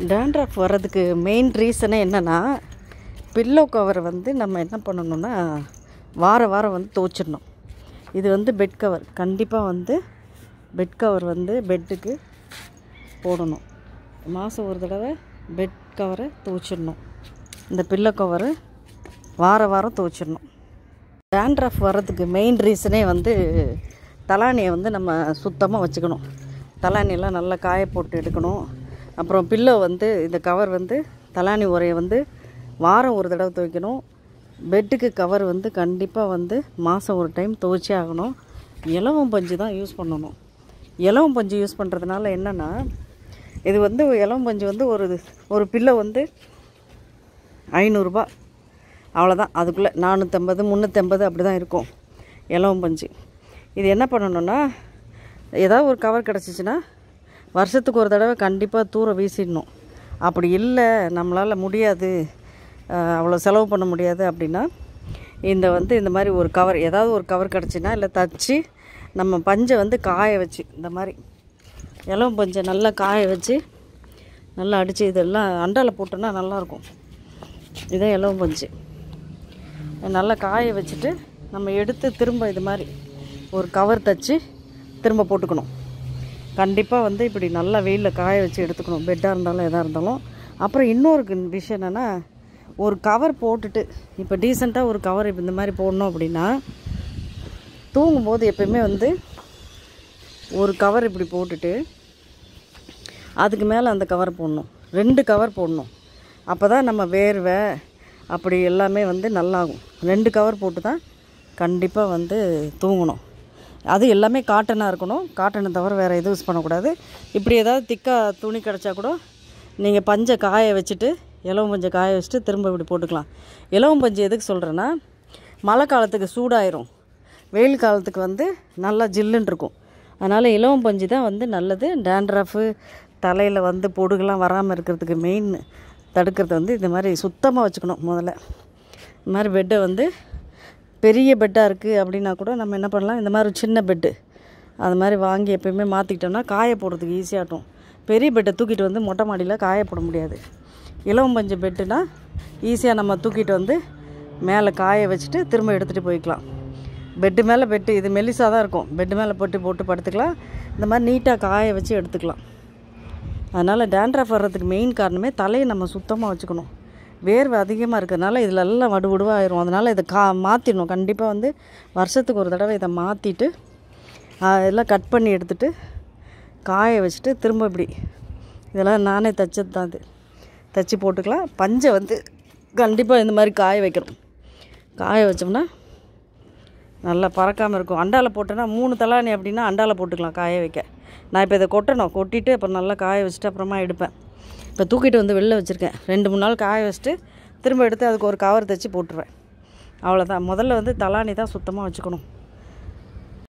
Dandruff வர்றதுக்கு main ரீசனே என்னென்னா, பில்லோ கவரை வந்து நம்ம என்ன பண்ணணுன்னா வாரம் வந்து துவைச்சிடணும். இது வந்து பெட் கவர். கண்டிப்பாக வந்து பெட் கவர் வந்து பெட்டுக்கு போடணும். மாதம் ஒரு தடவை பெட் கவரை துவைச்சிடணும். இந்த பில்லோ கவரு வாரம் துவைச்சிடணும். டேண்ட்ரஃப் வர்றதுக்கு மெயின் ரீசனே வந்து தலானியை வந்து நம்ம சுத்தமாக வச்சுக்கணும். தலானியெல்லாம் நல்லா காய போட்டு எடுக்கணும். அப்புறம் பில்லோ வந்து இந்த கவர் வந்து தலானி உரையை வந்து வாரம் ஒரு தடவை துவைக்கணும். பெட்டுக்கு கவர் வந்து கண்டிப்பாக வந்து மாதம் ஒரு டைம் துவைச்சே ஆகணும். இலவம் பஞ்சு தான் யூஸ் பண்ணணும். இலவம் பஞ்சு யூஸ் பண்ணுறதுனால என்னென்னா, இது வந்து இலவம் பஞ்சு வந்து ஒரு பில்லோ வந்து 500 அவ்வளோதான். அதுக்குள்ளே 450 350 அப்படி தான் இருக்கும் இலவம் பஞ்சு. இது என்ன பண்ணணுன்னா, ஏதாவது ஒரு கவர் கிடச்சிச்சின்னா வருஷத்துக்கு ஒரு தடவை கண்டிப்பாக தூர வீசிடணும். அப்படி இல்லை, நம்மளால் முடியாது, அவ்வளோ செலவு பண்ண முடியாது அப்படின்னா, இந்த மாதிரி ஒரு கவர், ஏதாவது ஒரு கவர் கிடச்சின்னா இல்லை தச்சு நம்ம பஞ்சை வந்து காய வச்சு, இந்த மாதிரி இலவம் பஞ்சை நல்லா காய வச்சு நல்லா அடித்து இதெல்லாம் அண்டாவில் போட்டோன்னா நல்லாயிருக்கும். இதுதான் இலவம் பஞ்சு. நல்லா காய வச்சுட்டு நம்ம எடுத்து திரும்ப இது மாதிரி ஒரு கவர் தச்சு திரும்ப போட்டுக்கணும். கண்டிப்பாக வந்து இப்படி நல்லா வெயிலில் காய வச்சு எடுத்துக்கணும், பெட்டாக இருந்தாலும் எதாக இருந்தாலும். அப்புறம் இன்னொரு விஷயம் என்னென்னா, ஒரு கவர் போட்டுட்டு, இப்போ டீசெண்டாக ஒரு கவர் இப்போ இந்த மாதிரி போடணும் அப்படின்னா, தூங்கும்போது எப்பயுமே வந்து ஒரு கவர் இப்படி போட்டுட்டு அதுக்கு மேலே அந்த கவர் போடணும். 2 கவர் போடணும். அப்போ தான் நம்ம வேர்வை அப்படி எல்லாமே வந்து நல்லாகும். 2 கவர் போட்டு தான் கண்டிப்பாக வந்து தூங்கணும். அது எல்லாமே காட்டனாக இருக்கணும். காட்டனை தவிர வேறு எதுவும் யூஸ் பண்ணக்கூடாது. இப்படி ஏதாவது திக்காக துணி கிடச்சா கூட நீங்கள் பஞ்சை காய வச்சுட்டு, இலவம் பஞ்சை காய வச்சுட்டு திரும்ப இப்படி போட்டுக்கலாம். இலவம் பஞ்சு எதுக்கு சொல்கிறேன்னா, மழை காலத்துக்கு சூடாயிரும், வெயில் காலத்துக்கு வந்து நல்லா ஜில்லுன்னு இருக்கும். அதனால் இலவம் பஞ்சு தான் வந்து நல்லது. டேண்ட்ரஃபு தலையில் வந்து பொடுகெல்லாம் வராமல் இருக்கிறதுக்கு மெயின் தடுக்கிறது வந்து இந்த மாதிரி சுத்தமாக வச்சுக்கணும். முதல்ல இந்த மாதிரி பெட்டை வந்து பெரிய பெட்டாக இருக்குது அப்படின்னா கூட நம்ம என்ன பண்ணலாம், இந்த மாதிரி சின்ன பெட்டு அது மாதிரி வாங்கி எப்போயுமே மாற்றிக்கிட்டோம்னா காய போடுறதுக்கு ஈஸியாகட்டும். பெரிய பெட்டை தூக்கிட்டு வந்து மொட்டை மாடியில் காய போட முடியாது. இலவம் பஞ்சு பெட்டுனா ஈஸியாக நம்ம தூக்கிட்டு வந்து மேலே காய வச்சுட்டு திரும்ப எடுத்துகிட்டு போய்க்கலாம். பெட்டு மேலே பெட்டு, இது மெல்லிசாக தான் இருக்கும், பெட்டு மேலே போட்டு படுத்துக்கலாம். இந்த மாதிரி நீட்டாக காய வச்சு எடுத்துக்கலாம். அதனால் டேண்ட்ரஃப் வர்றதுக்கு மெயின் காரணமே தலையை நம்ம சுத்தமாக வச்சுக்கணும். வேர்வை அதிகமாக இருக்கிறதுனால இதில் எல்லாம் வடுவடுவாயிரும். அதனால் இதை மாற்றிடணும். கண்டிப்பாக வந்து வருஷத்துக்கு ஒரு தடவை இதை மாற்றிட்டு எல்லாம் கட் பண்ணி எடுத்துகிட்டு காய வச்சுட்டு திரும்ப இப்படி இதெல்லாம் நானே தைச்சது தான். இது தைச்சி போட்டுக்கலாம். பஞ்சை வந்து கண்டிப்பாக இந்த மாதிரி காய வைக்கணும். காய வச்சோம்னா நல்லா பறக்காமல் இருக்கும். அண்டாவில் போட்டோன்னா 3 தலானி அப்படின்னா அண்டாவில் போட்டுக்கலாம் காய வைக்க. நான் இப்போ இதை கொட்டிட்டு அப்புறம் நல்லா காய வச்சுட்டு அப்புறமா எடுப்பேன். இப்போ தூக்கிட்டு வந்து வெளில வச்சுருக்கேன். 2-3 நாள் காய வச்சுட்டு திரும்ப எடுத்து அதுக்கு ஒரு கவர் தைச்சி போட்டுருவேன். அவ்வளோதான். முதல்ல வந்து தலானி தான் சுத்தமாக வச்சுக்கணும்.